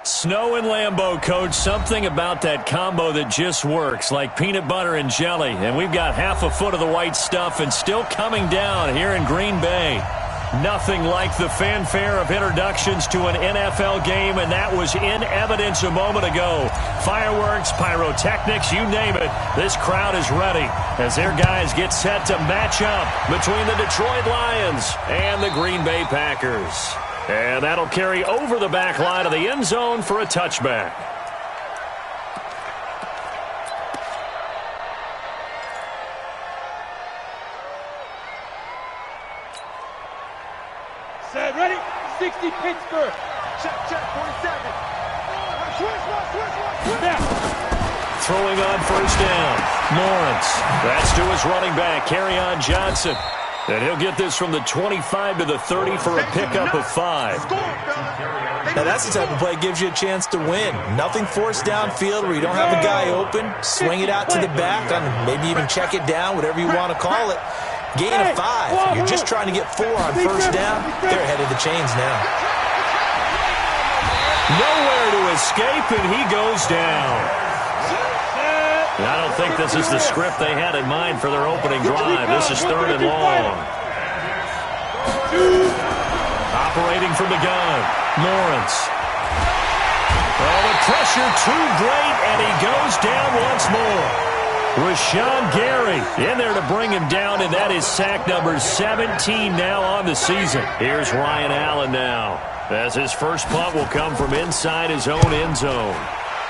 Snow and Lambeau, Coach. Something about that combo that just works, like peanut butter and jelly. And we've got half a foot of the white stuff and still coming down here in Green Bay. Nothing like the fanfare of introductions to an NFL game, and that was in evidence a moment ago. Fireworks, pyrotechnics, you name it. This crowd is ready as their guys get set to match up between the Detroit Lions and the Green Bay Packers. And that'll carry over the back line of the end zone for a touchback. Set, ready? 60 Pittsburgh. Check, 47. Switch. Throwing on first down. Lawrence. That's to his running back, Kerryon Johnson. And he'll get this from the 25 to the 30 for a pickup of 5. Now that's the type of play that gives you a chance to win. Nothing forced downfield where you don't have a guy open. Swing it out to the back, and maybe even check it down, whatever you want to call it. Gain of 5. You're just trying to get 4 on first down. They're ahead of the chains now. Nowhere to escape, and he goes down. I don't think this is the script they had in mind for their opening drive. This is 3rd and long. Operating from the gun, Lawrence. Oh, the pressure too great, and he goes down once more. Rashawn Gary in there to bring him down, and that is sack number 17 now on the season. Here's Ryan Allen now, as his first punt will come from inside his own end zone.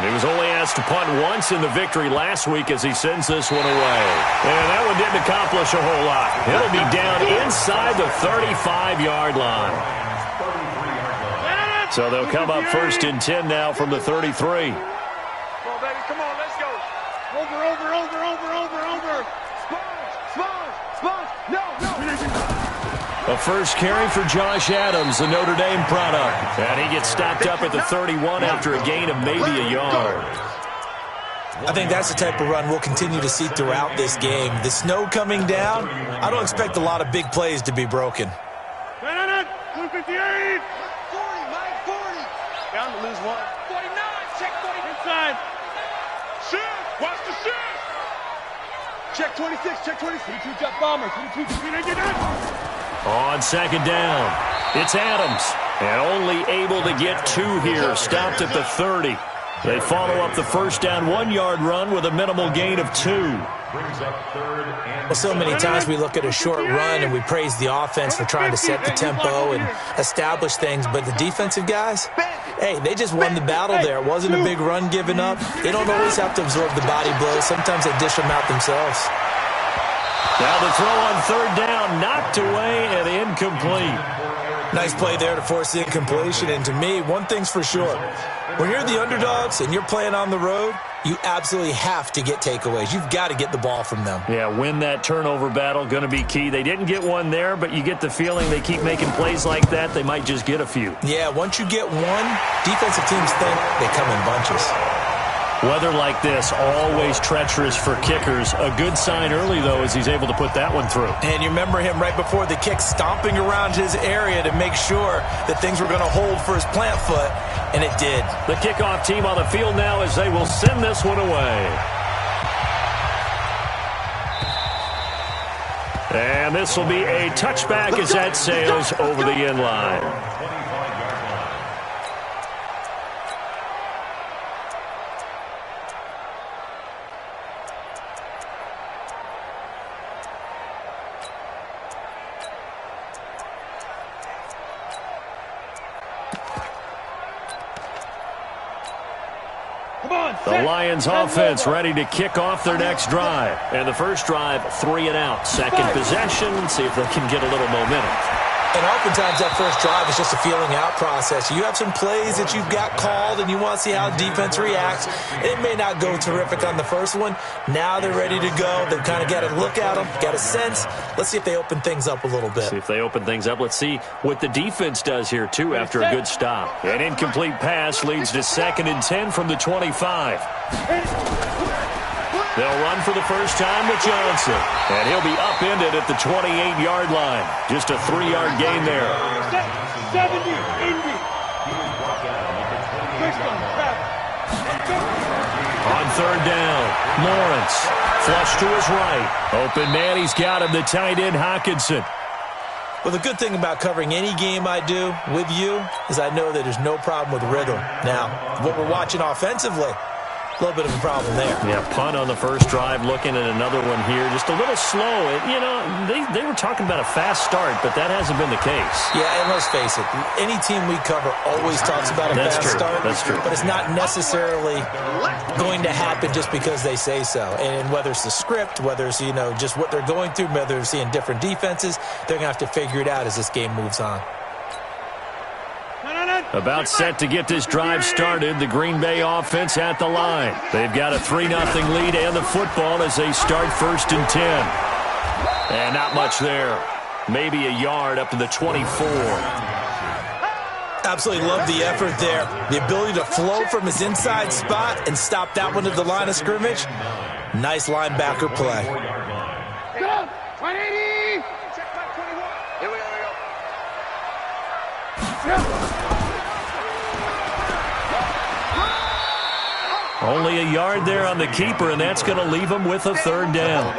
He was only asked to punt once in the victory last week as he sends this one away. And that one didn't accomplish a whole lot. It'll be down inside the 35-yard line. So they'll come up 1st and 10 now from the 33. Come on, baby. Come on, let's go. Over. Sponge. No. A first carry for Josh Adams, the Notre Dame product. And he gets stopped up at the 31 after a gain of maybe a yard. I think that's the type of run we'll continue to see throughout this game. The snow coming down, I don't expect a lot of big plays to be broken. 258. 40, Mike, 40. Down to lose 1. 49, check 40. Inside. Shift, watch the shift. Check 26, check 26. 22 jet bomber, 22 On 2nd down, it's Adams. And only able to get 2 here, stopped at the 30. They follow up the first down 1-yard run with a minimal gain of 2. Well, so many times we look at a short run and we praise the offense for trying to set the tempo and establish things, but the defensive guys, hey, they just won the battle there. It wasn't a big run given up. They don't always have to absorb the body blows. Sometimes they dish them out themselves. Now the throw on 3rd down, knocked away and incomplete. Nice play there to force the incompletion, and to me, one thing's for sure. When you're the underdogs and you're playing on the road, you absolutely have to get takeaways. You've got to get the ball from them. Yeah, win that turnover battle, going to be key. They didn't get one there, but you get the feeling they keep making plays like that, they might just get a few. Yeah, once you get one, defensive teams think they come in bunches. Weather like this, always treacherous for kickers. A good sign early, though, as he's able to put that one through. And you remember him right before the kick stomping around his area to make sure that things were going to hold for his plant foot, and it did. The kickoff team on the field now as they will send this one away. And this will be a touchback as that sails over the end line. The Lions offense ready to kick off their next drive. And the first drive, 3 and out. Second possession, see if they can get a little momentum. And oftentimes that first drive is just a feeling out process. You have some plays that you've got called and you want to see how defense reacts. It may not go terrific on the first one. Now they're ready to go. They've kind of got to look at them, got a sense. Let's see if they open things up a little bit. See if they open things up. Let's see what the defense does here, too, after a good stop. An incomplete pass leads to 2nd and 10 from the 25. They'll run for the first time with Johnson. And he'll be upended at the 28-yard line. Just a 3-yard gain there. 70, Indy. third down. Lawrence, flush to his right. Open man, he's got him, the tight end, Hockenson. Well, the good thing about covering any game I do with you is I know that there's no problem with rhythm. Now, what we're watching offensively, a little bit of a problem there. Yeah, punt on the first drive, looking at another one here. Just a little slow. You know, they were talking about a fast start, but that hasn't been the case. Yeah, and let's face it, any team we cover always talks about a fast start. That's true. But it's not necessarily going to happen just because they say so. And whether it's the script, whether it's, you know, just what they're going through, whether they're seeing different defenses, they're going to have to figure it out as this game moves on. About set to get this drive started, the Green Bay offense at the line. They've got a 3-0 lead and the football as they start 1st and 10. And not much there. Maybe a yard up to the 24. Absolutely love the effort there. The ability to flow from his inside spot and stop that one at the line of scrimmage. Nice linebacker play. Go! 180! Check my 21. Here we go. Only a yard there on the keeper, and that's going to leave him with a 3rd down.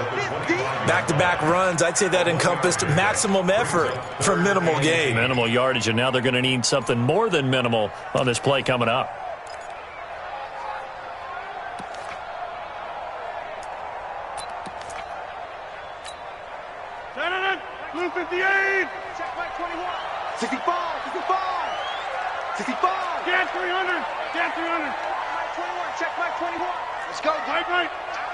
Back-to-back runs, I'd say that encompassed maximum effort for minimal gain. Minimal yardage, and now they're going to need something more than minimal on this play coming up. Blue 58! Check my 21. 65. 65. Get 300! Get 300! 21. Check my 21. Let's go. Right. Our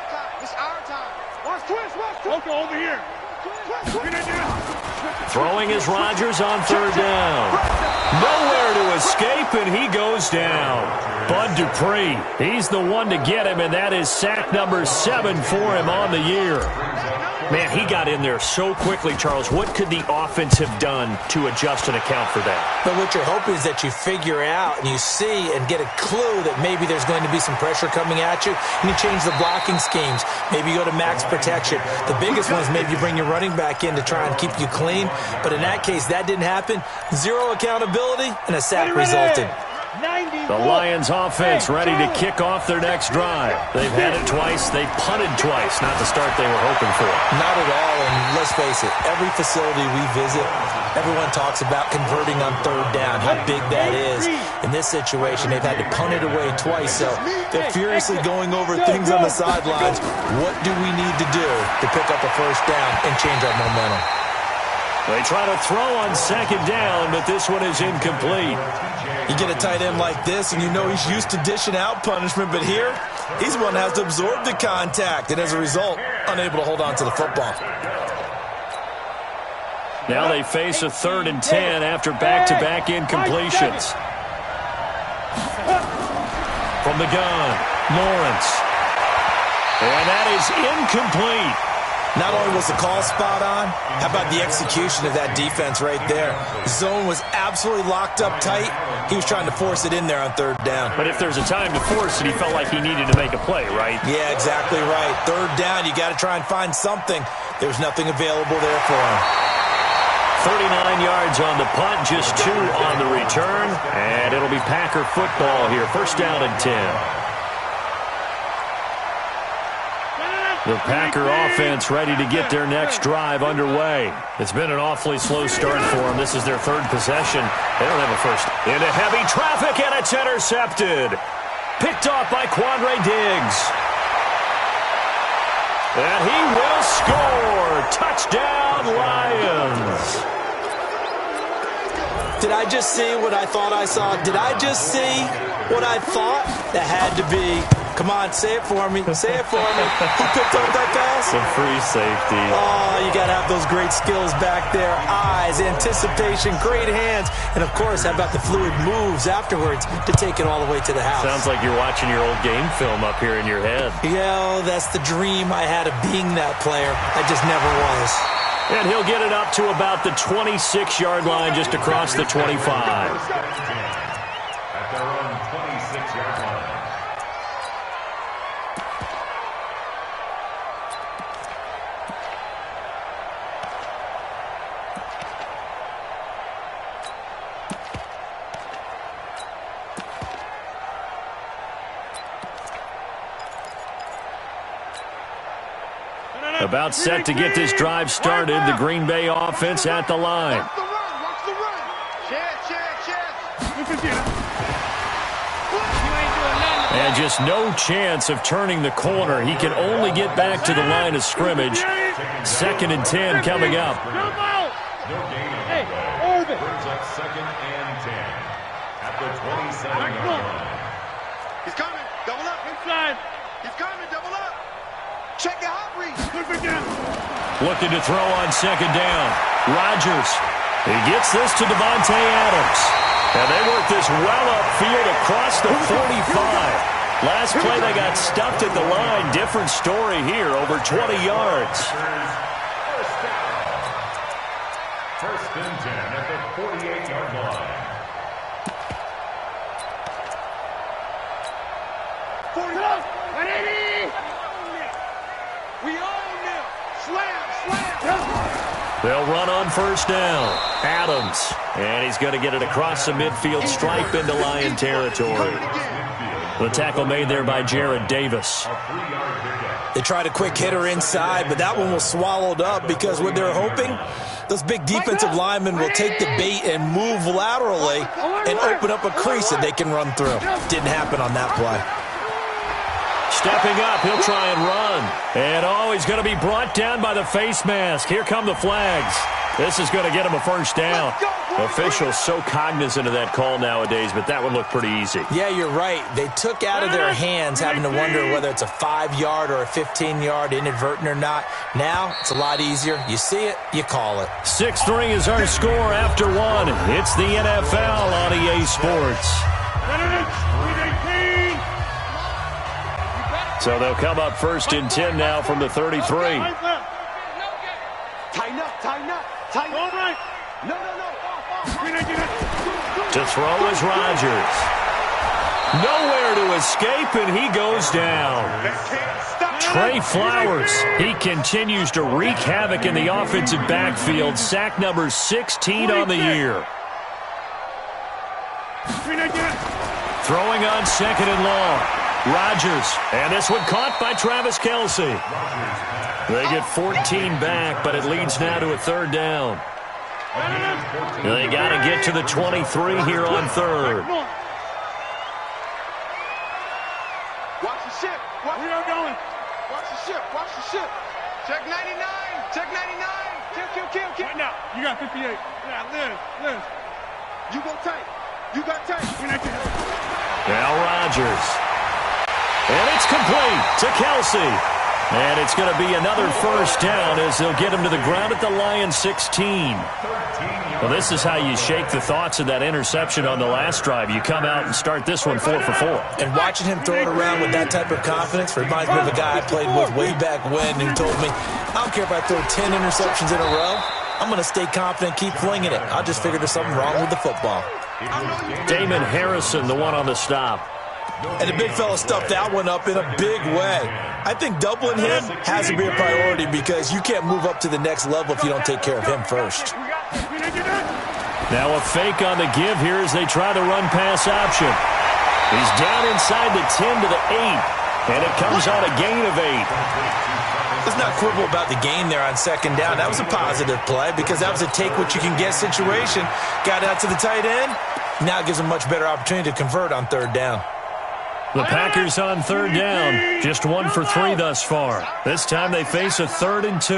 time. It's our time. Watch twist. Okay, over here. Throwing is Rodgers on 3rd down. Nowhere to escape, and he goes down. Bud Dupree, he's the one to get him, and that is sack number 7 for him on the year. Man, he got in there so quickly, Charles. What could the offense have done to adjust and account for that? But what you're hoping is that you figure out and you see and get a clue that maybe there's going to be some pressure coming at you, and you change the blocking schemes. Maybe you go to max protection. The biggest one is maybe you bring your running back in to try and keep you clean. But in that case, that didn't happen. Zero accountability, and a sack resulted. The Lions offense ready to kick off their next drive. They've had it twice. They've punted twice. Not the start they were hoping for. Not at all, and let's face it, every facility we visit, everyone talks about converting on 3rd down, how big that is. In this situation, they've had to punt it away twice, so they're furiously going over things on the sidelines. What do we need to do to pick up a 1st down and change our momentum? They try to throw on 2nd down, but this one is incomplete. You get a tight end like this, and you know he's used to dishing out punishment, but here, he's one that has to absorb the contact, and as a result, unable to hold on to the football. Now they face a 3rd and 10 after back-to-back incompletions. From the gun, Lawrence. And that is incomplete. Not only was the call spot on, how about the execution of that defense right there? Zone was absolutely locked up tight. He was trying to force it in there on 3rd down. But if there's a time to force it, he felt like he needed to make a play, right? Yeah, exactly right. 3rd down, you got to try and find something. There's nothing available there for him. 39 yards on the punt, just 2 on the return. And it'll be Packer football here. 1st down and 10. The Packer offense ready to get their next drive underway. It's been an awfully slow start for them. This is their 3rd possession. They don't have a first. Into heavy traffic, and it's intercepted. Picked off by Quandre Diggs. And he will score. Touchdown, Lions. Did I just see what I thought I saw? Did I just see what I thought? That had to be. Come on, say it for me. Say it for me. Who picked up that pass? Some free safety. Oh, you got to have those great skills back there. Eyes, anticipation, great hands. And, of course, how about the fluid moves afterwards to take it all the way to the house? Sounds like you're watching your old game film up here in your head. Yeah, that's the dream I had of being that player. I just never was. And he'll get it up to about the 26-yard line, just across the 25. At their own 26-yard line. About set to get this drive started. The Green Bay offense at the line. Watch the run. Watch the run. Chance. And just no chance of turning the corner. He can only get back to the line of scrimmage. 2nd and 10 coming up. No gain on the play. Brings up 2nd and 10 at the 27-yard line. He's coming. Double up. Inside. He's coming. Double up. Check the hot read. Looking to throw on 2nd down. Rodgers. He gets this to Devontae Adams. And they work this well upfield across the 45. Last play they got stuffed at the line. Different story here. Over 20 yards. First and 10 at the 48-yard line. 180. We own them. Slam. They'll run on 1st down. Adams. And he's going to get it across the midfield stripe into Lion territory. The tackle made there by Jared Davis. They tried a quick hitter inside, but that one was swallowed up because what they're hoping, those big defensive linemen will take the bait and move laterally and open up a crease that they can run through. Didn't happen on that play. Stepping up, he'll try and run. And, he's going to be brought down by the face mask. Here come the flags. This is going to get him a 1st down. Officials so cognizant of that call nowadays, but that would look pretty easy. Yeah, you're right. They took out of their hands having to wonder whether it's a 5-yard or a 15-yard, inadvertent or not. Now, it's a lot easier. You see it, you call it. 6-3 is our score after 1. It's the NFL on EA Sports. So they'll come up 1st and 10 now from the 33. Tighten up. All right. No. To throw is Rodgers. Nowhere to escape, and he goes down. Trey Flowers, he continues to wreak havoc in the offensive backfield. Sack number 16 on the year. Throwing on 2nd and long. Rodgers, and this one caught by Travis Kelce. They get 14 back, but it leads now to a 3rd down. They got to get to the 23 here on 3rd. Watch the ship. We are going. Watch the ship. Check 99. Kill. Right now. You got 58. Yeah, Liz. You go tight. You got tight. Now Rodgers. And it's complete to Kelce. And it's going to be another 1st down as they'll get him to the ground at the Lions 16. Well, this is how you shake the thoughts of that interception on the last drive. You come out and start this one 4 for 4. And watching him throw it around with that type of confidence reminds me of a guy I played with way back when who told me, I don't care if I throw 10 interceptions in a row. I'm going to stay confident, keep flinging it. I just figured there's something wrong with the football. Damon Harrison, the one on the stop. And the big fella stuffed that one up in a big way. I think doubling him has to be a priority because you can't move up to the next level if you don't take care of him first. Now a fake on the give here as they try the run pass option. He's down inside the 10 to the 8. And it comes on a gain of 8. Let's not quibble about the gain there on 2nd down. That was a positive play because that was a take-what-you-can-get situation. Got out to the tight end. Now it gives him a much better opportunity to convert on 3rd down. The Packers on 3rd down. Just 1 for 3 thus far. This time they face a 3rd and 2.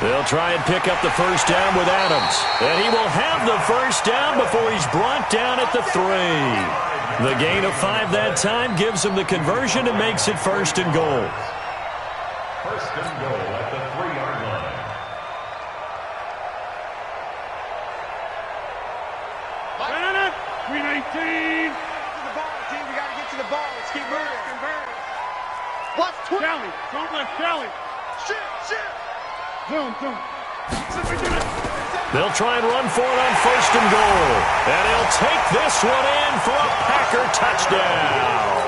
They'll try and pick up the 1st down with Adams. And he will have the 1st down before he's brought down at the 3. The gain of 5 that time gives him the conversion and makes it 1st and goal. 1st and goal at the 3-yard line. Green 18. We got to get to the ball. Let's keep moving. Watch Kelly. Don't let Kelly. Shit. Zoom. They'll try and run for it on 1st and goal. And he'll take this one in for a Packer touchdown.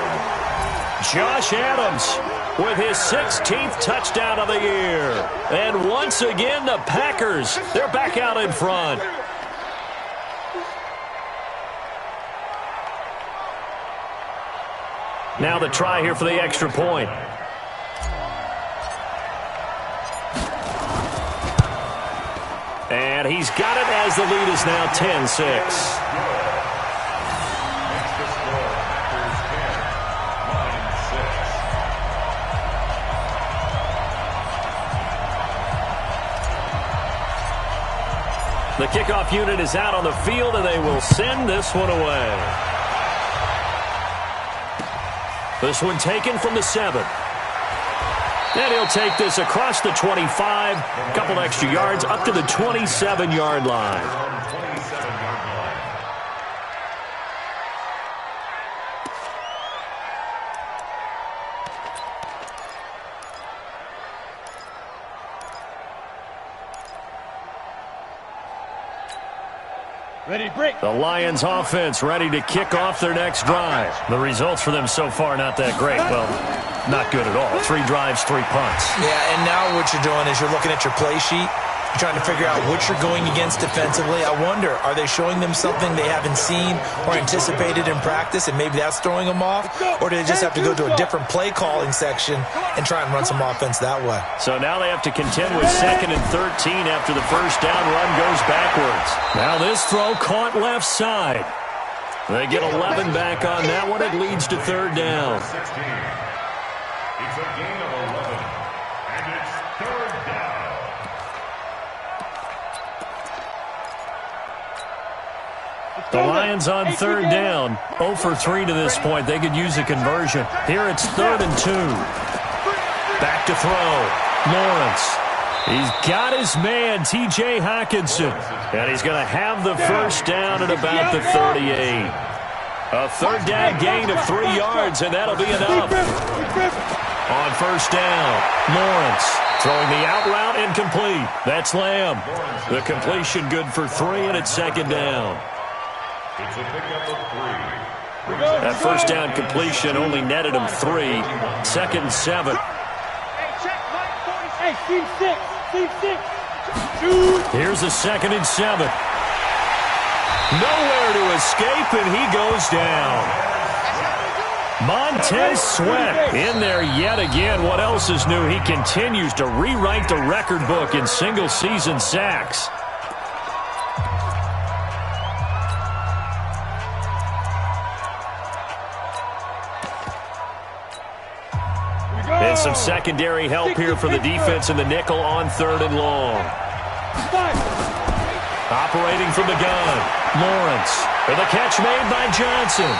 Josh Adams with his 16th touchdown of the year. And once again, the Packers, they're back out in front. Now the try here for the extra point. And he's got it as the lead is now 10-6. The kickoff unit is out on the field, and they will send this one away. This one taken from the 7. And he'll take this across the 25, a couple extra yards, up to the 27-yard line. Ready, break. The Lions offense ready to kick off their next drive. The results for them so far not that great. Well, not good at all. 3 drives, 3 punts. Yeah, and now what you're doing is you're looking at your play sheet. You're trying to figure out what you're going against defensively. I wonder, are they showing them something they haven't seen or anticipated in practice, and maybe that's throwing them off? Or do they just have to go to a different play calling section and try and run some offense that way? So now they have to contend with 2nd and 13 after the first down run goes backwards. Now this throw caught left side. They get 11 back on that one. It leads to 3rd down. It's a gain of 11, and it's 3rd down. The Lions on 3rd down. 0 for 3 to this point. They could use a conversion. Here it's 3rd and 2. Back to throw. Lawrence. He's got his man, T.J. Hockenson. And he's going to have the first down at about the 38. A 3rd down gain of 3 yards, and that'll be enough. On 1st down, Lawrence throwing the out route incomplete. That's Lamb. The completion good for 3, and it's 2nd down. It's a pickup of 3. That first down completion only netted him 3. 2nd and 7. Hey, team 6. Team 6. Here's a 2nd and 7. Nowhere to escape, and he goes down. Montez Sweat in there yet again. What else is new? He continues to rewrite the record book in single-season sacks. And some secondary help here for the defense in the nickel on 3rd and long. Operating from the gun, Lawrence. And the catch made by Johnson.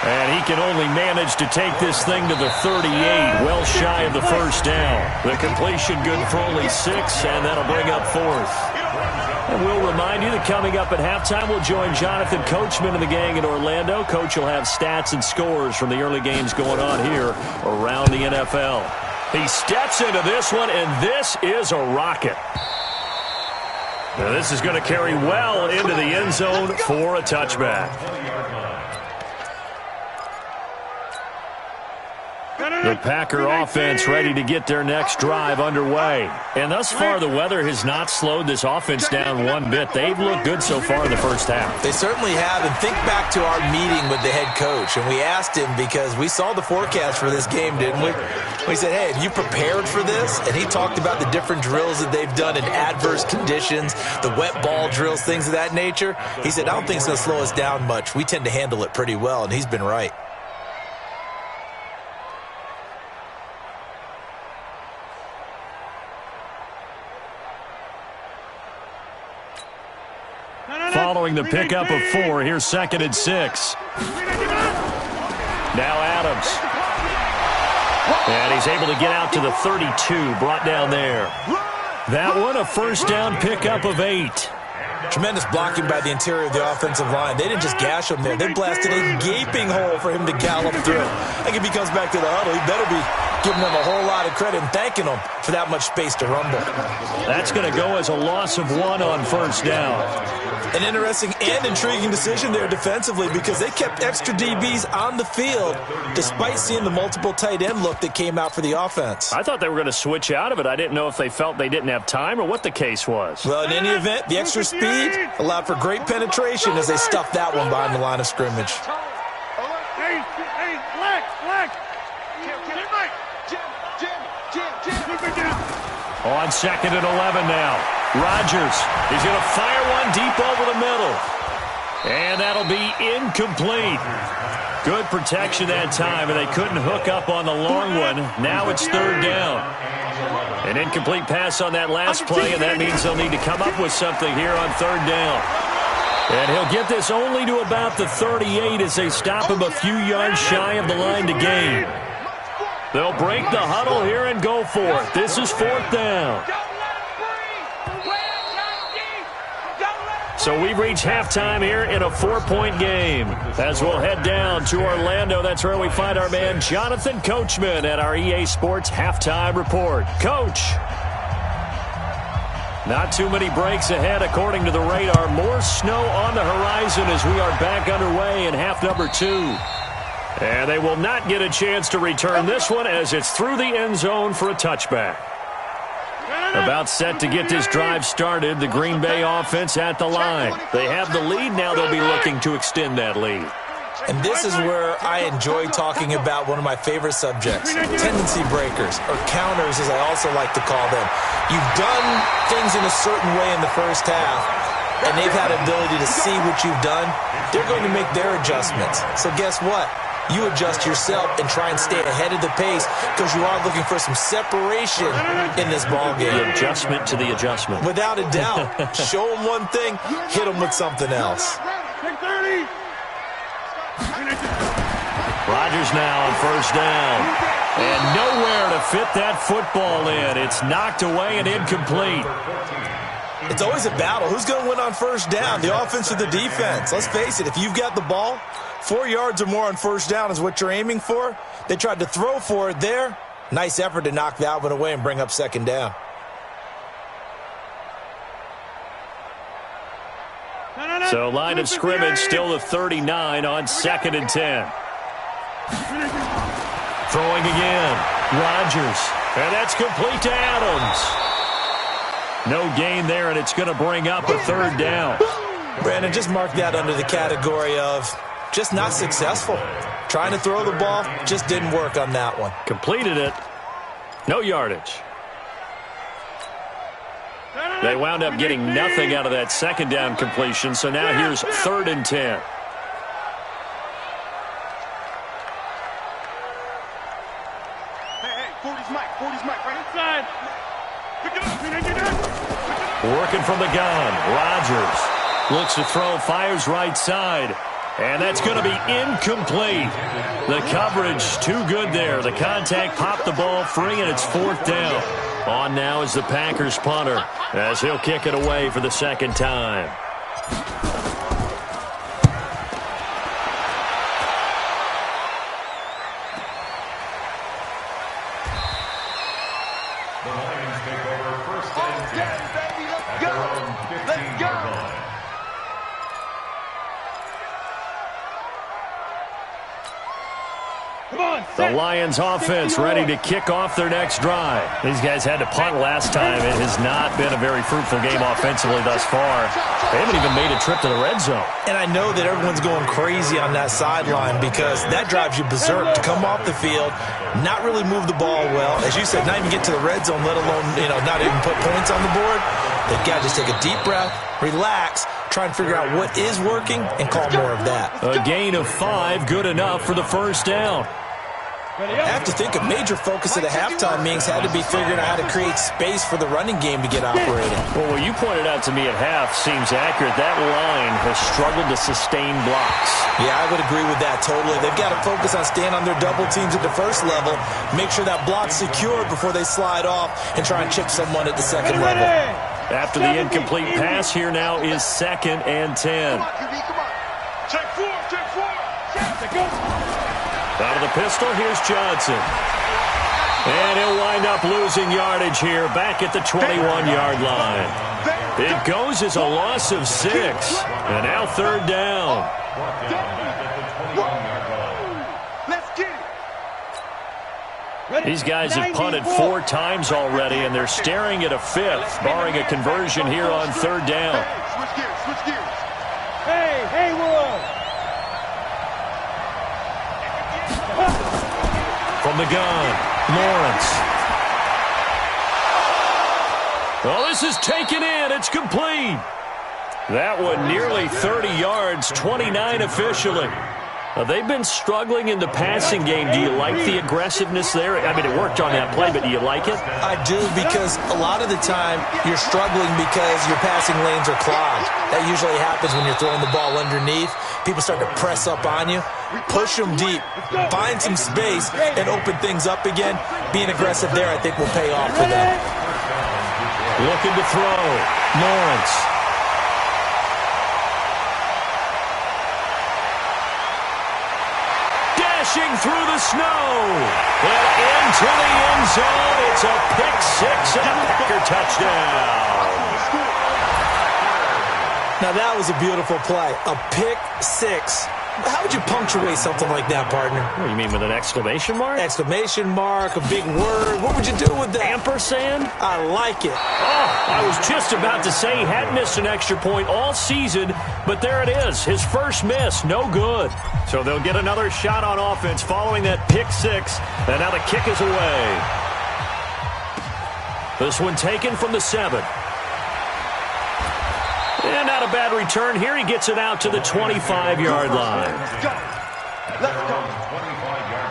And he can only manage to take this thing to the 38, well shy of the first down. The completion good for only 6, and that'll bring up 4th. And we'll remind you that coming up at halftime, we'll join Jonathan Coachman and the gang in Orlando. Coach will have stats and scores from the early games going on here around the NFL. He steps into this one, and this is a rocket. Now this is going to carry well into the end zone for a touchback. The Packer offense ready to get their next drive underway. And thus far, the weather has not slowed this offense down one bit. They've looked good so far in the first half. They certainly have. And think back to our meeting with the head coach. And we asked him, because we saw the forecast for this game, didn't we? We said, hey, have you prepared for this? And he talked about the different drills that they've done in adverse conditions, the wet ball drills, things of that nature. He said, I don't think it's going to slow us down much. We tend to handle it pretty well. And he's been right. Following the pickup of 4, here's 2nd and 6. Now Adams. And he's able to get out to the 32, brought down there. That one, a first down pickup of 8. Tremendous blocking by the interior of the offensive line. They didn't just gash him there. They blasted a gaping hole for him to gallop through. I think if he comes back to the huddle, he better be giving them a whole lot of credit and thanking them for that much space to rumble. That's going to go as a loss of 1 on first down. An interesting and intriguing decision there defensively, because they kept extra DBs on the field despite seeing the multiple tight end look that came out for the offense. I thought they were going to switch out of it. I didn't know if they felt they didn't have time or what the case was. Well, in any event, the extra speed allowed for great penetration as they stuffed that one behind the line of scrimmage. Hey, Black. On 2nd and 11 now. Rodgers, he's going to fire one deep over the middle. And that'll be incomplete. Good protection that time, and they couldn't hook up on the long one. Now it's third down. An incomplete pass on that last play, and that means they'll need to come up with something here on third down. And he'll get this only to about the 38 as they stop him a few yards shy of the line to gain. They'll break the huddle here and go for it. This is fourth down. So we've reached halftime here in a 4-point game. As we'll head down to Orlando, that's where we find our man Jonathan Coachman at our EA Sports Halftime Report. Coach. Not too many breaks ahead according to the radar. More snow on the horizon as we are back underway in half number 2. And they will not get a chance to return this one as it's through the end zone for a touchback. About set to get this drive started, the Green Bay offense at the line. They have the lead, now they'll be looking to extend that lead. And this is where I enjoy talking about one of my favorite subjects, tendency breakers, or counters as I also like to call them. You've done things in a certain way in the first half, and they've had ability to see what you've done. They're going to make their adjustments. So guess what? You adjust yourself and try and stay ahead of the pace because you are looking for some separation in this ball game. The adjustment to the adjustment. Without a doubt. Show them one thing, hit them with something else. Rodgers now on first down. And nowhere to fit that football in. It's knocked away and incomplete. It's always a battle. Who's going to win on first down, the offense or the defense? Let's face it, if you've got the ball, 4 yards or more on first down is what you're aiming for. They tried to throw for it there. Nice effort to knock that one away and bring up second down. So line of scrimmage still the 39 on 2nd and 10. Throwing again. Rodgers. And that's complete to Adams. No gain there, and it's going to bring up a third down. Brandon, just mark that under the category of just not successful. Trying to throw the ball, just didn't work on that one. Completed it. No yardage. They wound up getting nothing out of that second down completion, so now here's 3rd and 10. Hey, 40's Mike, right inside. Working from the gun. Rodgers looks to throw, fires right side. And that's going to be incomplete. The coverage too good there. The contact popped the ball free, and it's 4th down. On now is the Packers punter as he'll kick it away for the second time. The Lions take over 1st and 10 at their own 15-yard line. The Lions offense ready to kick off their next drive. These guys had to punt last time. It has not been a very fruitful game offensively thus far. They haven't even made a trip to the red zone. And I know that everyone's going crazy on that sideline because that drives you berserk to come off the field, not really move the ball well. As you said, not even get to the red zone, let alone, not even put points on the board. They've got to just take a deep breath, relax, try and figure out what is working, and call more of that. A gain of 5, good enough for the first down. I have to think a major focus of the halftime meetings had to be figuring out how to create space for the running game to get operating. Well, what you pointed out to me at half seems accurate. That line has struggled to sustain blocks. Yeah, I would agree with that totally. They've got to focus on staying on their double teams at the first level, make sure that block's secured before they slide off, and try and chip someone at the second level. After the incomplete pass, here now is 2nd and 10. Come on, QB, come on. Check 4. Out of the pistol, here's Johnson. And he'll wind up losing yardage here back at the 21-yard line. It goes as a loss of 6. And now 3rd down. Let's get it. These guys have punted 4 times already, and they're staring at a 5th, barring a conversion here on 3rd down. Switch gears. Hey, Willow. From the gun, Lawrence. Oh, this is taken in. It's complete. That one nearly 30 yards, 29 officially. They've been struggling in the passing game. Do you like the aggressiveness there? I mean, it worked on that play, but do you like it? I do, because a lot of the time you're struggling because your passing lanes are clogged. That usually happens when you're throwing the ball underneath. People start to press up on you. Push them deep. Find some space and open things up again. Being aggressive there, I think, will pay off for them. Looking to throw. Lawrence. Dashing through the snow. And into the end zone. It's a pick six and a Packer touchdown. Now, that was a beautiful play. A pick six. How would you punctuate something like that, partner? What do you mean, with an exclamation mark? Exclamation mark, a big word. What would you do with that? Ampersand? I like it. Oh, I was just about to say he hadn't missed an extra point all season, but there it is. His first miss, no good. So they'll get another shot on offense following that pick six, and now the kick is away. This one taken from the 7. And not a bad return here. He gets it out to the 25-yard line. Let's go. 25-yard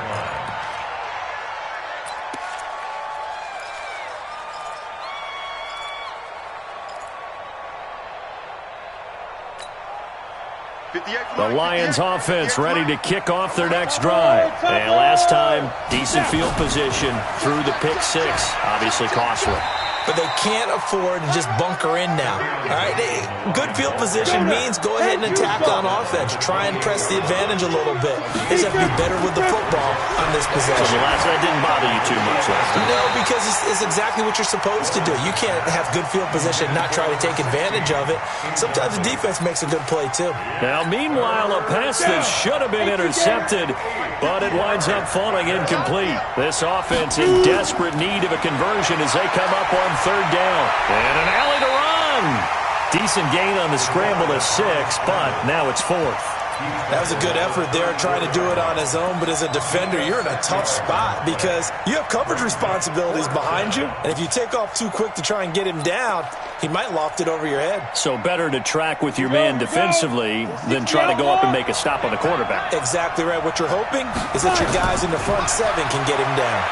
line. The Lions offense ready to kick off their next drive. And last time, decent field position through the pick six. Obviously costly. But they can't afford to just bunker in now. All right, good field position means go ahead and attack on offense. Try and press the advantage a little bit. They just have to be better with the football on this possession. So that didn't bother you too much last time? No, because it's exactly what you're supposed to do. You can't have good field position and not try to take advantage of it. Sometimes the defense makes a good play, too. Now, meanwhile, a pass that should have been intercepted, but it winds up falling incomplete. This offense in desperate need of a conversion as they come up on third down. And an alley to run. Decent gain on the scramble to 6, but now it's 4th. That was a good effort there, trying to do it on his own, but as a defender, you're in a tough spot because you have coverage responsibilities behind you, and if you take off too quick to try and get him down, he might loft it over your head. So better to track with your man defensively than try to go up and make a stop on the quarterback. Exactly right. What you're hoping is that your guys in the front 7 can get him down.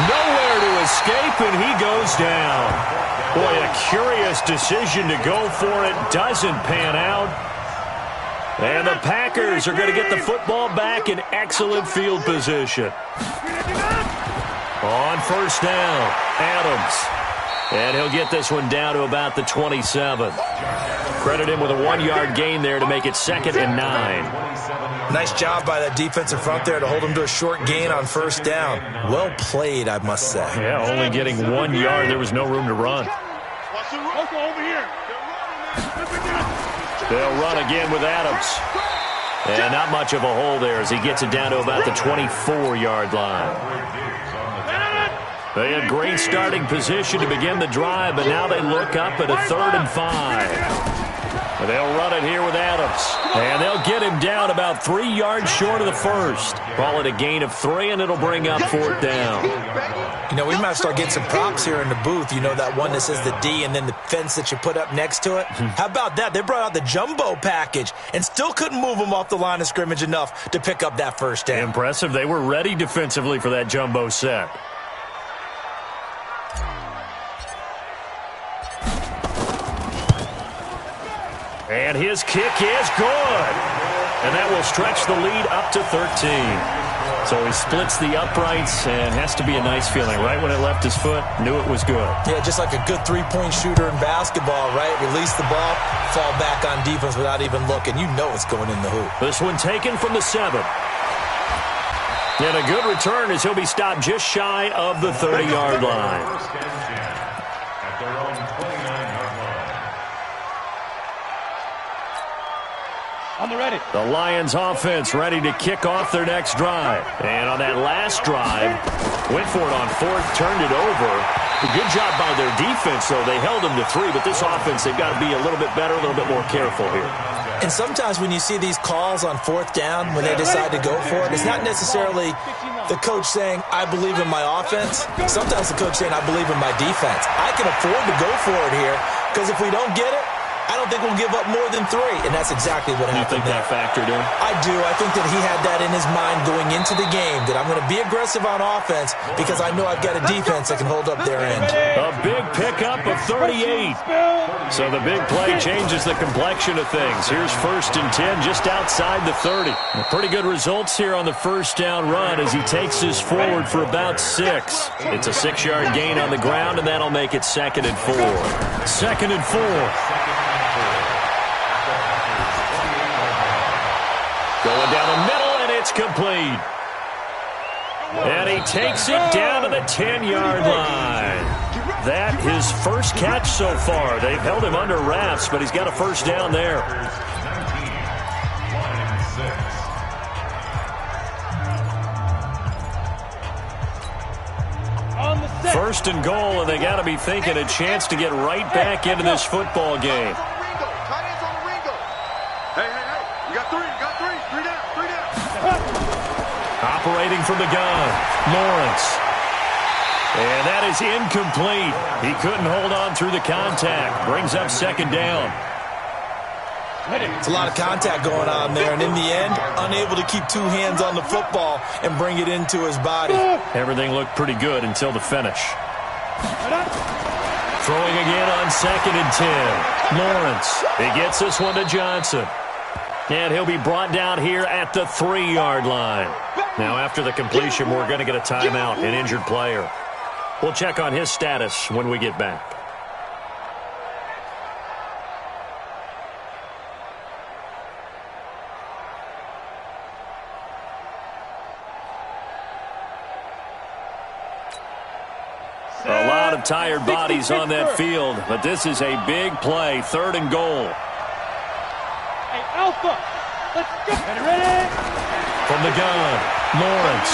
Nowhere to escape, and he goes down. Boy, a curious decision to go for it. Doesn't pan out. And the Packers are going to get the football back in excellent field position. On first down, Adams. And he'll get this one down to about the 27. Credit him with a 1-yard gain there to make it 2nd and 9. Nice job by that defensive front there to hold him to a short gain on first down. Well played, I must say. Yeah, only getting 1 yard. There was no room to run. Over here. They'll run again with Adams. And not much of a hole there as he gets it down to about the 24-yard line. They had great starting position to begin the drive, but now they look up at a 3rd and 5. They'll run it here with Adams. And they'll get him down about 3 yards short of the first. Call it a gain of 3, and it'll bring up 4th down. You know, we might start getting some props here in the booth. You know, that one that says the D and then the fence that you put up next to it? How about that? They brought out the jumbo package and still couldn't move them off the line of scrimmage enough to pick up that first down. Impressive. They were ready defensively for that jumbo set. And his kick is good. And that will stretch the lead up to 13. So he splits the uprights and has to be a nice feeling. Right when it left his foot, knew it was good. Yeah, just like a good three-point shooter in basketball, right? Release the ball, fall back on defense without even looking. You know it's going in the hoop. This one taken from the 7. And a good return as he'll be stopped just shy of the 30-yard line. At their own 29-yard line. On the ready. The Lions offense ready to kick off their next drive. And on that last drive, went for it on 4th, turned it over. A good job by their defense, though. They held them to 3, but this offense, they've got to be a little bit better, a little bit more careful here. And sometimes when you see these calls on fourth down, when they decide to go for it, it's not necessarily the coach saying, I believe in my offense. Sometimes the coach saying, I believe in my defense. I can afford to go for it here because if we don't get it, I don't think we'll give up more than 3, and that's exactly what happened. You think that factored in? I do. I think that he had that in his mind going into the game, that I'm going to be aggressive on offense because I know I've got a defense that can hold up their end. A big pickup of 38. So the big play changes the complexion of things. Here's 1st and 10 just outside the 30. Pretty good results here on the first down run as he takes this forward for about 6. It's a 6-yard gain on the ground, and that'll make it 2nd and 4. 2nd and 4. Going down the middle, and it's complete. And he takes it down to the 10-yard line. That his first catch so far. They've held him under wraps, but he's got a first down there. 1st and goal, and they got to be thinking a chance to get right back into this football game. Operating from the gun, Lawrence. And that is incomplete. He couldn't hold on through the contact. Brings up 2nd down. It's a lot of contact going on there, and in the end, unable to keep 2 hands on the football and bring it into his body. Everything looked pretty good until the finish. Throwing again on 2nd and 10. Lawrence. He gets this one to Johnson. And he'll be brought down here at the 3-yard line. Now, after the completion, we're going to get a timeout, an injured player. We'll check on his status when we get back. A lot of tired bodies on that field, but this is a big play, 3rd and goal. Hey, Alpha, let's go. Ready? From the gun, Lawrence.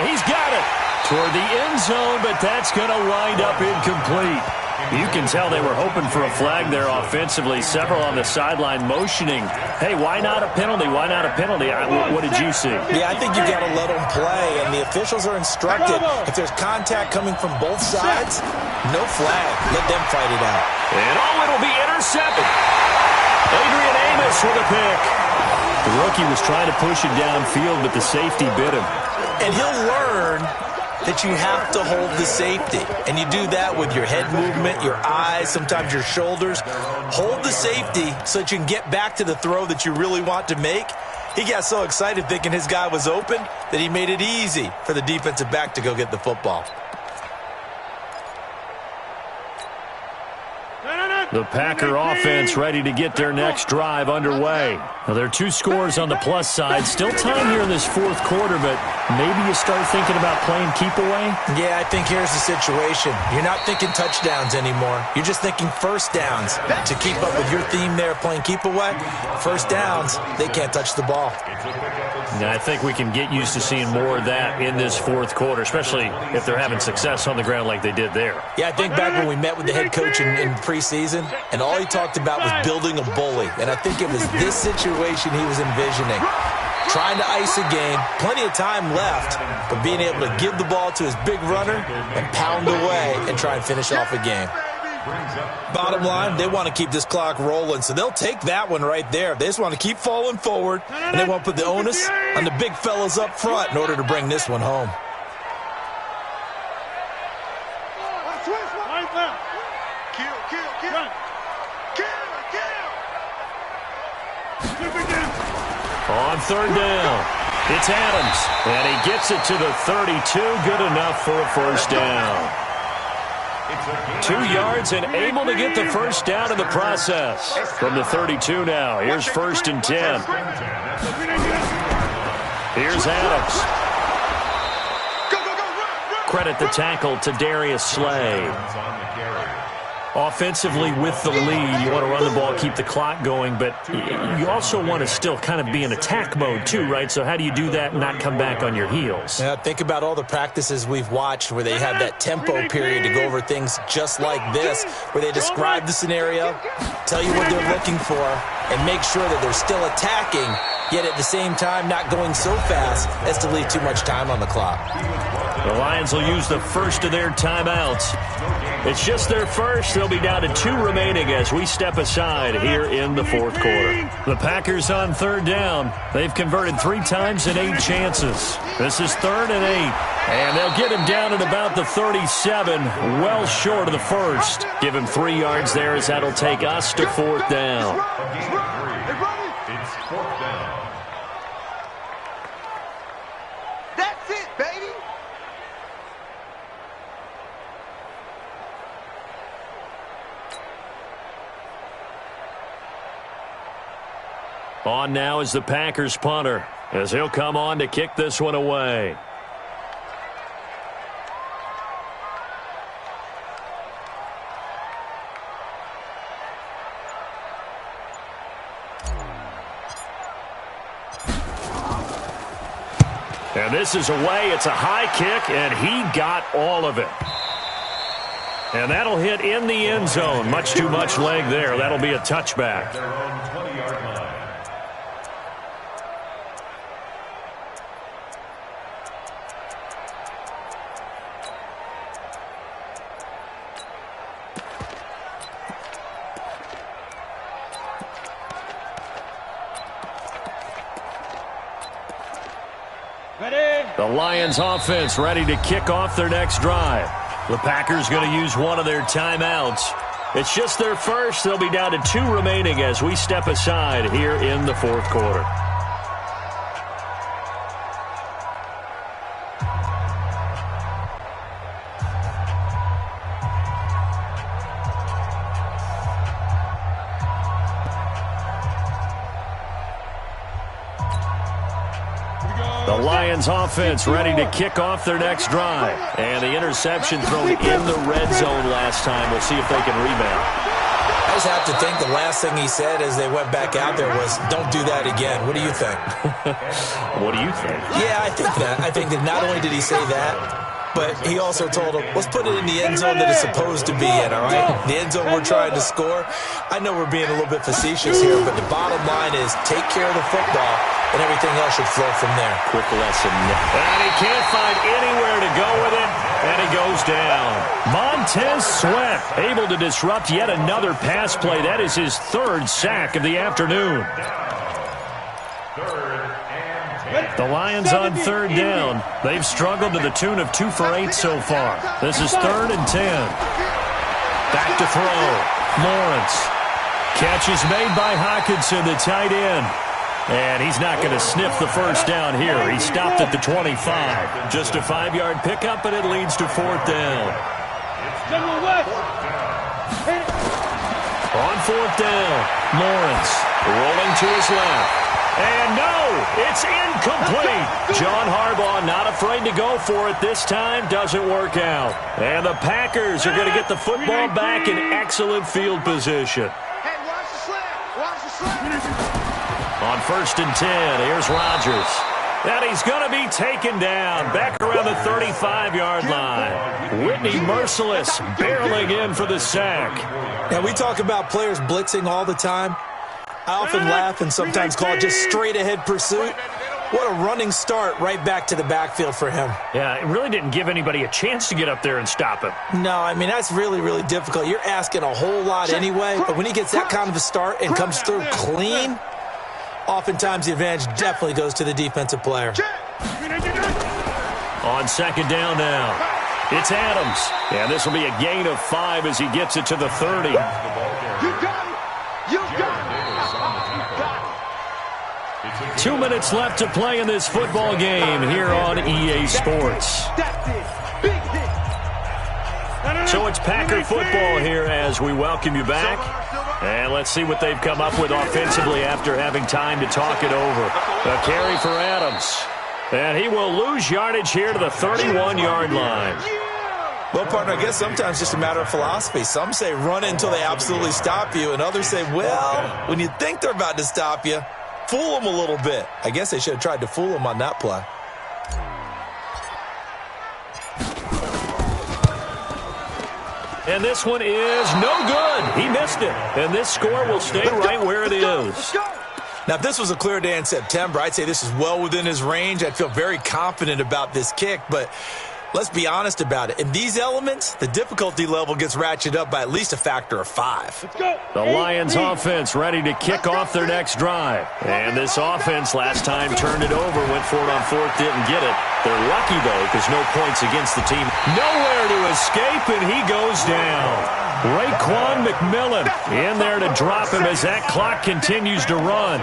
He's got it toward the end zone, but that's going to wind up incomplete. You can tell they were hoping for a flag there offensively. Several on the sideline motioning. Hey, why not a penalty? Why not a penalty? What did you see? Yeah, I think you've got to let them play, and the officials are instructed. If there's contact coming from both sides, no flag. Let them fight it out. And it'll be intercepted. Adrian Amos with a pick. The rookie was trying to push it downfield, but the safety bit him. And he'll learn that you have to hold the safety. And you do that with your head movement, your eyes, sometimes your shoulders. Hold the safety so that you can get back to the throw that you really want to make. He got so excited thinking his guy was open that he made it easy for the defensive back to go get the football. The Packer offense ready to get their next drive underway. Now, there are 2 scores on the plus side. Still time here in this 4th quarter, but maybe you start thinking about playing keep away? Yeah, I think here's the situation. You're not thinking touchdowns anymore. You're just thinking first downs. To keep up with your theme there, playing keep away, first downs, they can't touch the ball. Now, I think we can get used to seeing more of that in this 4th quarter, especially if they're having success on the ground like they did there. Yeah, I think back when we met with the head coach in preseason, and all he talked about was building a bully. And I think it was this situation he was envisioning. Trying to ice a game, plenty of time left, but being able to give the ball to his big runner and pound away and try and finish off a game. Bottom line, they want to keep this clock rolling, so they'll take that one right there. They just want to keep falling forward, and they want to put the onus on the big fellas up front in order to bring this one home. On 3rd down, it's Adams, and he gets it to the 32. Good enough for a first down. 2 yards and able to get the first down in the process. From the 32 now, here's 1st and 10. Here's Adams. Credit the tackle to Darius Slay. Offensively with the lead, you want to run the ball, keep the clock going, but you also want to still kind of be in attack mode too, right? So how do you do that and not come back on your heels? Yeah, think about all the practices we've watched where they have that tempo period to go over things just like this, where they describe the scenario, tell you what they're looking for, and make sure that they're still attacking, yet at the same time not going so fast as to leave too much time on the clock. The Lions will use the first of their timeouts. It's just their first. They'll be down to 2 remaining as we step aside here in the fourth quarter. The Packers on third down. They've converted 3 times in 8 chances. This is 3rd and 8. And they'll get him down at about the 37, well short of the first. Give him 3 yards there as that'll take us to 4th down. It's 4th down. That's it, baby. On now is the Packers punter, as he'll come on to kick this one away. And this is away. It's a high kick, and he got all of it. And that'll hit in the end zone. Much too much leg there. That'll be a touchback. Their own 20-yard line. The Lions offense ready to kick off their next drive. The Packers going to use one of their timeouts. It's just their first. They'll be down to 2 remaining as we step aside here in the fourth quarter. The Lions offense ready to kick off their next drive. And the interception thrown in the red zone last time. We'll see if they can rebound. I just have to think the last thing he said as they went back out there was, don't do that again. What do you think? What do you think? Yeah, I think that. I think that not only did he say that, but he also told him, let's put it in the end zone that it's supposed to be in, all right? The end zone we're trying to score. I know we're being a little bit facetious here, but the bottom line is take care of the football, and everything else should flow from there. Quick lesson. And he can't find anywhere to go with it, and he goes down. Montez Sweat able to disrupt yet another pass play. That is his 3rd sack of the afternoon. The Lions on 3rd down. They've struggled to the tune of 2 for 8 so far. This is 3rd and 10. Back to throw. Lawrence. Catch is made by Hockenson, the tight end. And he's not going to sniff the first down here. He stopped at the 25. Just a 5-yard pickup, and it leads to 4th down. On 4th down, Lawrence rolling to his left. And no, it's incomplete. John Harbaugh not afraid to go for it this time. Doesn't work out. And the Packers are going to get the football back in excellent field position. Hey, watch the slant. Watch the slant. On 1st and 10, here's Rodgers. And he's going to be taken down back around the 35-yard line. Whitney Merciless barreling in for the sack. And we talk about players blitzing all the time. I often laugh and sometimes call it just straight-ahead pursuit. What a running start right back to the backfield for him. Yeah, it really didn't give anybody a chance to get up there and stop him. No, I mean, that's really, really difficult. You're asking a whole lot anyway, but when he gets that kind of a start and comes through clean, oftentimes the advantage definitely goes to the defensive player. On 2nd down now, it's Adams. And this will be a gain of 5 as he gets it to the 30. You got it. You got it. 2 minutes left to play in this football game here on EA Sports. So it's Packer football here as we welcome you back. And let's see what they've come up with offensively after having time to talk it over. A carry for Adams. And he will lose yardage here to the 31-yard line. Well, partner, I guess sometimes it's just a matter of philosophy. Some say run until they absolutely stop you, and others say, well, when you think they're about to stop you, fool them a little bit. I guess they should have tried to fool them on that play. And this one is no good. He missed it. And this score will stay right where it is. Now, if this was a clear day in September, I'd say this is well within his range. I'd feel very confident about this kick, but let's be honest about it. In these elements, the difficulty level gets ratcheted up by at least a factor of 5. The Lions offense ready to kick off their next drive. And this offense last time turned it over, went for it on fourth, didn't get it. They're lucky, though, because no points against the team. Nowhere to escape, and he goes down. Raekwon McMillan in there to drop him as that clock continues to run.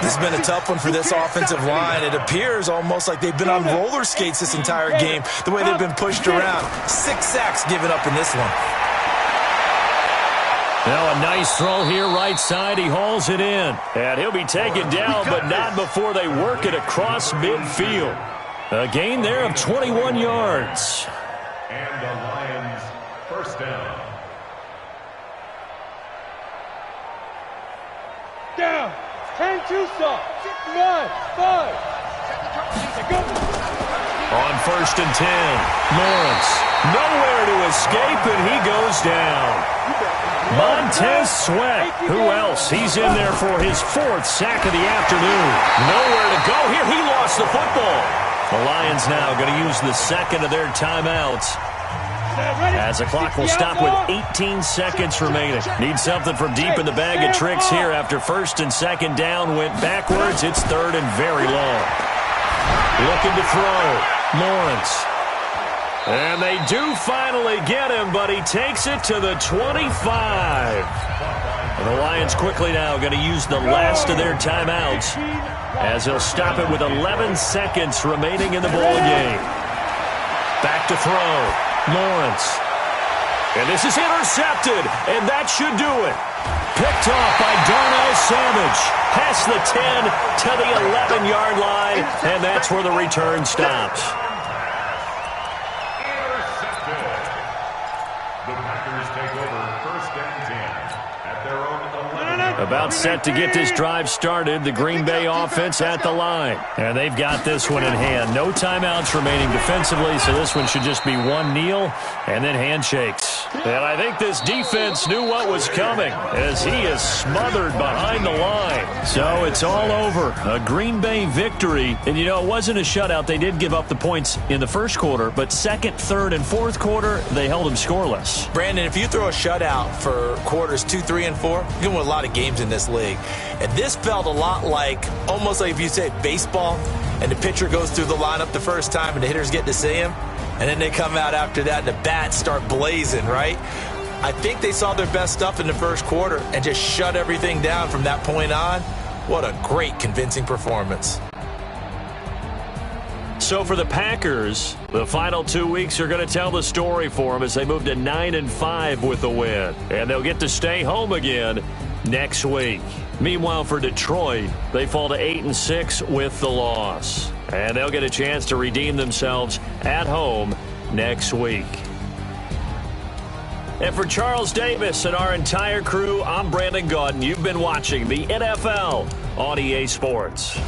This has been a tough one for this offensive line. It appears almost like they've been on roller skates this entire game, the way they've been pushed around. 6 sacks given up in this one. Now a nice throw here right side. He hauls it in. And he'll be taken down, but not before they work it across midfield. A gain there of 21 yards. And the Lions first down. Down. 10 Tucson. 9, 5. On first and 10, Lawrence. Nowhere to escape, and he goes down. Montez Sweat. Who else? He's in there for his 4th sack of the afternoon. Nowhere to go here. He lost the football. The Lions now going to use the second of their timeouts, as the clock will stop with 18 seconds remaining. Need something from deep in the bag of tricks here after first and second down went backwards. It's third and very long. Looking to throw. Lawrence. And they do finally get him, but he takes it to the 25. And the Lions quickly now going to use the last of their timeouts, as they'll stop it with 11 seconds remaining in the ball game. Back to throw. Lawrence. And this is intercepted, and that should do it. Picked off by Darnell Savage. Past the 10 to the 11-yard line, and that's where the return stops. Intercepted. The Packers take over first and 10 at their own 11. About set to get this drive started, the Green Bay offense at the line. And they've got this one in hand. No timeouts remaining defensively, so this one should just be one kneel and then handshakes. And I think this defense knew what was coming, as he is smothered behind the line. So it's all over. A Green Bay victory. And, you know, it wasn't a shutout. They did give up the points in the first quarter, but second, third, and fourth quarter, they held them scoreless. Brandon, if you throw a shutout for quarters 2, 3, and 4, you can win a lot of games in this league. And this felt a lot like, almost like if you say baseball, and the pitcher goes through the lineup the first time and the hitters get to see him, and then they come out after that and the bats start blazing, right? I think they saw their best stuff in the first quarter and just shut everything down from that point on. What a great, convincing performance. So for the Packers, the final 2 weeks are going to tell the story for them as they move to 9-5 with the win. And they'll get to stay home again next week. Meanwhile, for Detroit, they fall to 8-6 with the loss. And they'll get a chance to redeem themselves at home next week. And for Charles Davis and our entire crew, I'm Brandon Gaudin. You've been watching the NFL on EA Sports.